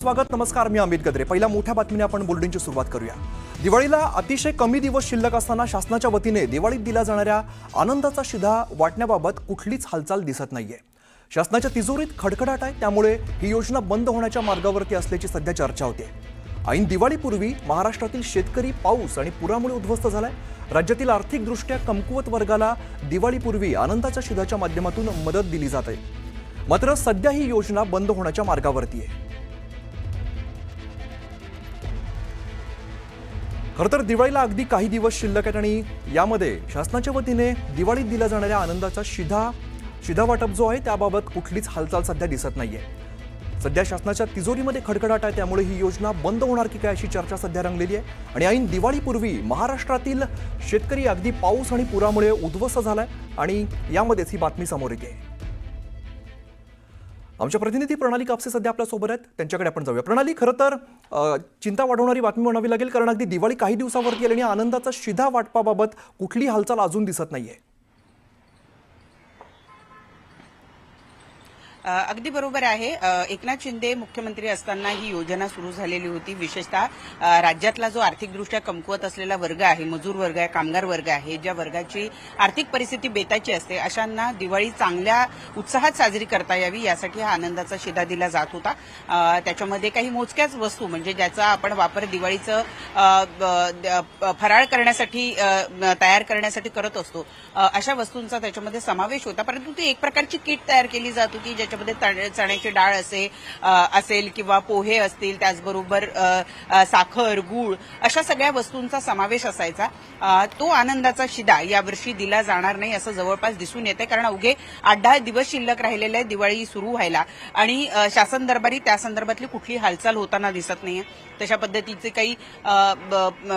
स्वागत नमस्कार मी अमित गद्रे। पहिल्या मोठ्या बातमीने आपण बुलेटिनची सुरुवात करूया। दिवाळीला अतिशय कमी दिवस शिल्लक असताना शासनाच्या वतीने दिवाळीत दिला जाणाऱ्या आनंदाचा शिधा वाटण्याबाबत कुठलीच हालचाल दिसत नाहीये। शासनाच्या तिजोरीत खडखडाट आहे, त्यामुळे ही योजना बंद होण्याच्या मार्गावरती असल्याची सध्या चर्चा होते। ऐन दिवाळीपूर्वी महाराष्ट्रातील शेतकरी पाऊस आणि पुरामुळे उद्ध्वस्त झालाय। राज्यातील आर्थिकदृष्ट्या कमकुवत वर्गाला दिवाळीपूर्वी आनंदाच्या शिधाच्या माध्यमातून मदत दिली जाते, मात्र सध्या ही योजना बंद होण्याच्या मार्गावरती आहे। खरं तर दिवाळीला अगदी काही दिवस शिल्लक आहेत आणि यामध्ये शासनाच्या वतीने दिवाळीत दिला जाणाऱ्या आनंदाचा शिधा वाटप जो आहे त्याबाबत कुठलीच हालचाल सध्या दिसत नाहीये। सध्या शासनाच्या तिजोरीमध्ये खडखडाट आहे, त्यामुळे ही योजना बंद होणार की काय अशी चर्चा सध्या रंगलेली आहे। आणि ऐन दिवाळीपूर्वी महाराष्ट्रातील शेतकरी अगदी पाऊस आणि पुरामुळे उद्ध्वस्त झालाय आणि यामध्येच ही बातमी समोर येते। आमच्या प्रतिनिधी प्रणाली कापसे सध्या आपल्या सोबत आहेत, त्यांच्याकडे आपण जाऊया। प्रणाली, खरं तर चिंता वाढवणारी बातमी म्हणावी लागेल, कारण अगदी दिवाळी काही दिवसावरती आली आणि आनंदाचा शिधा वाटपाबाबत कुठली हालचाल अजून दिसत नाहीये। अगदी बरोबर आहे। एकनाथ शिंदे मुख्यमंत्री असताना ही योजना सुरू झालेली होती। विशेषतः राज्यातला जो आर्थिकदृष्ट्या कमकुवत असलेला वर्ग आहे, मजूर वर्ग आहे, कामगार वर्ग आहे, ज्या वर्गाची आर्थिक परिस्थिती बेताची असते, अशांना दिवाळी चांगल्या उत्साहात साजरी करता यावी यासाठी हा आनंदाचा शिधा दिला जात होता। त्याच्यामध्ये काही मोजक्याच वस्तू म्हणजे ज्याचा आपण वापर दिवाळीचं फराळ करण्यासाठी तयार करण्यासाठी करत असतो, अशा वस्तूंचा त्याच्यामध्ये समावेश होता। परंतु ती एक प्रकारची किट तयार केली जात होती, ज्याच्यामध्ये चण्याची डाळ असेल किंवा पोहे असतील, त्याचबरोबर साखर, गूळ अशा सगळ्या वस्तूंचा समावेश असायचा। तो आनंदाचा शिधा यावर्षी दिला जाणार नाही असं जवळपास दिसून येते, कारण अवघे 8-10 दिवस शिल्लक राहिलेले आहे दिवाळी सुरू व्हायला आणि शासन दरबारी त्या संदर्भातली कुठली हालचाल होताना दिसत नाहीये। तशा पद्धतीचे काही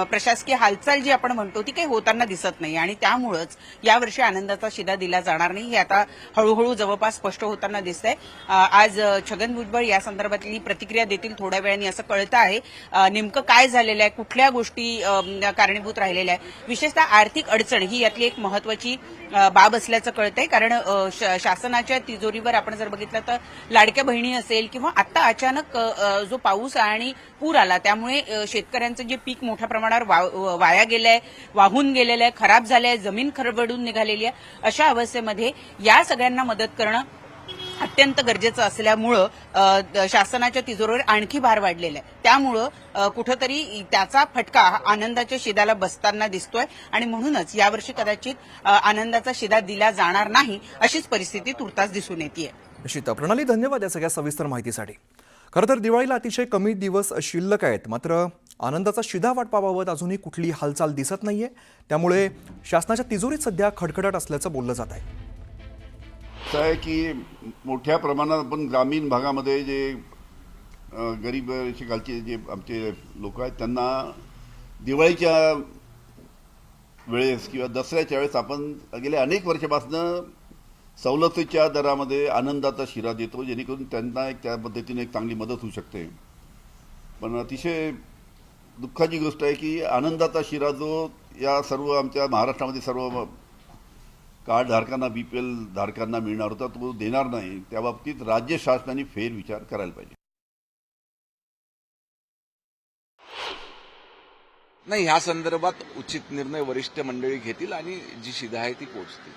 प्रशासकीय हालचाल जी आपण म्हणतो ती काही होताना दिसत नाही आणि त्यामुळेच यावर्षी आनंदाचा शिधा दिला जाणार नाही हे आता हळूहळू जवळपास स्पष्ट होताना दिसतंय। आज छगन भुजबळ या संदर्भातली प्रतिक्रिया देतील थोड्या वेळाने असं कळतं आहे। नेमकं काय झालेलं आहे, कुठल्या गोष्टी कारणीभूत राहिलेल्या आहे, विशेषतः आर्थिक अडचण ही यातली एक महत्वाची बाब असल्याचं कळतंय, कारण शासनाच्या तिजोरीवर आपण जर बघितलं तर लाडक्या बहिणी असेल किंवा आता अचानक जो पाऊस आणि पूर आला त्यामुळे शेतकऱ्यांचं जे पीक मोठ्या प्रमाणावर वाया गेलंय, वाहून गेलेलं आहे, खराब झालंय, जमीन खरबडून निघालेली आहे, अशा अवस्थेमध्ये या सगळ्यांना मदत करणं अत्यंत गरजेचं असल्यामुळं शासनाच्या तिजोरीवर आणखी भार वाढलेला आहे। त्यामुळं कुठंतरी त्याचा फटका आनंदाच्या शिधाला बसताना दिसतोय आणि म्हणूनच यावर्षी कदाचित आनंदाचा शिधा दिला जाणार नाही अशीच परिस्थिती तुर्तास दिसून येते। निश्चित प्रणाली, धन्यवाद या सगळ्या सविस्तर माहितीसाठी। खरं तर दिवाळीला अतिशय कमी दिवस शिल्लक आहेत, मात्र आनंदाचा शिधा वाटपाबाबत अजूनही कुठली हालचाल दिसत नाहीये, त्यामुळे शासनाच्या तिजोरीत सध्या खडखडाट असल्याचं बोललं जात आहे। असं आहे की मोठ्या प्रमाणात आपण ग्रामीण भागामध्ये जे गरीब खालचे जे आमचे लोक आहेत त्यांना दिवाळीच्या वेळेस किंवा दसऱ्याच्या वेळेस आपण गेल्या अनेक वर्षापासून सवलतीच्या दरामध्ये आनंदाचा शिरा देतो, जेणेकरून त्यांना एक त्या पद्धतीने एक चांगली मदत होऊ शकते। पण अतिशय दुःखाची गोष्ट आहे की आनंदाचा शिरा जो या सर्व आमच्या महाराष्ट्रामध्ये सर्व कार्ड धारकांना, BPL धारकांना मिळणार होता तो देणार नाही, त्याबाबतीत राज्य शासनाने फेरविचार करायला पाहिजे। नाही, ह्या संदर्भात उचित निर्णय वरिष्ठ मंडळी घेतील आणि जी शिधा आहे ती पोहोचतील।